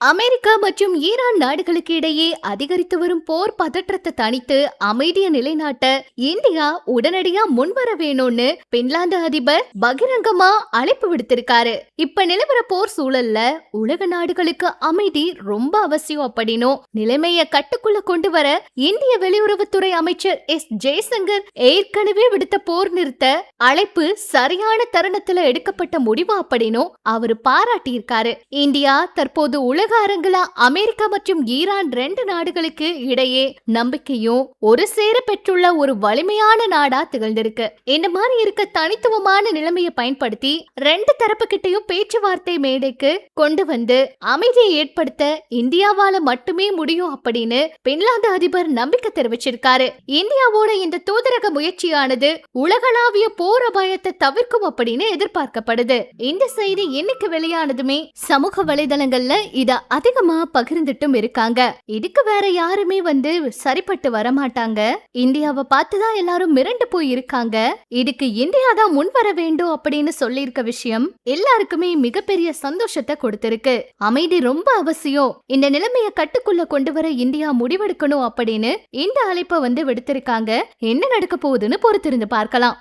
America மற்றும் Iran நாடுகளுக்கு இடையே அதிகரித்து வரும் போர் பதற்றத்தை தணித்து அமைதியை நிலைநாட்ட இந்தியா உடனடியா முன்வர வேணும்னு பின்லாந்து அதிபர் பகிரங்கமா அழைப்பு விடுத்திருக்காரு. இப்ப நிலவர போர் சூழல்ல உலக நாடுகளுக்கு அமைதி ரொம்ப அவசியம் அப்படின்னும் நிலைமைய கட்டுக்குள்ள கொண்டு வர இந்திய வெளியுறவுத்துறை அமைச்சர் ஜெய்சங்கர் ஏற்கனவே விடுத்த போர் நிறுத்த அழைப்பு சரியான தருணத்துல எடுக்கப்பட்ட முடிவு அப்படின்னும் அவரு பாராட்டியிருக்காரு. இந்தியா தற்போது உலக அரங்குல அமெரிக்கா மற்றும் ஈரான் ரெண்டு நாடுகளுக்கு இடையே நம்பிக்கையும் ஒரு சேர பெற்றுள்ள ஒரு வலிமையான நாடா திகழ்ந்திருக்கு. இந்த மாதிரி இருக்க தனித்துவமான நிலைமையை பயன்படுத்தி ரெண்டு தரப்பு கிட்டையும் பேச்சுவார்த்தை மேடைக்கு கொண்டு வந்து அமைதியை ஏற்படுத்த இந்தியாவால மட்டுமே முடியும் அப்படின்னு பின்லாந்து அதிபர் நம்பிக்கை தெரிவிச்சிருக்காரு. இந்தியாவோட இந்த தூதரக முயற்சியானது உலகளாவிய போர் அபாயத்தை தவிர்க்கும் அப்படின்னு எதிர்பார்க்கப்படுது. இந்த செய்தி இன்னைக்கு வெளியானதுமே சமூக வலைதளங்கள்ல இத அதிகமா பகிர்ந்துட்டும் இருக்காங்க. இதுக்கு வேற யாருமே சரிப்பட்டு வரமாட்டாங்க. இந்தியாவை பார்த்துதான் எல்லாரும் மிரண்டு போய் இருக்காங்க. இதுக்கு இந்தியா தான் முன் வர வேண்டும் அப்படின்னு சொல்லியிருக்க விஷயம் எல்லாருக்குமே மிகப்பெரிய சந்தோஷத்தை கொடுத்திருக்கு. அமைதி ரொம்ப அவசியம். இந்த நிலைமையை கட்டுக்குள்ள கொண்டு வர இந்தியா முடிவெடுக்கணும் அப்படின்னு இந்த அழைப்பை விடுத்திருக்காங்க. என்ன நடக்க போகுதுன்னு பொறுத்திருந்து பார்க்கலாம்.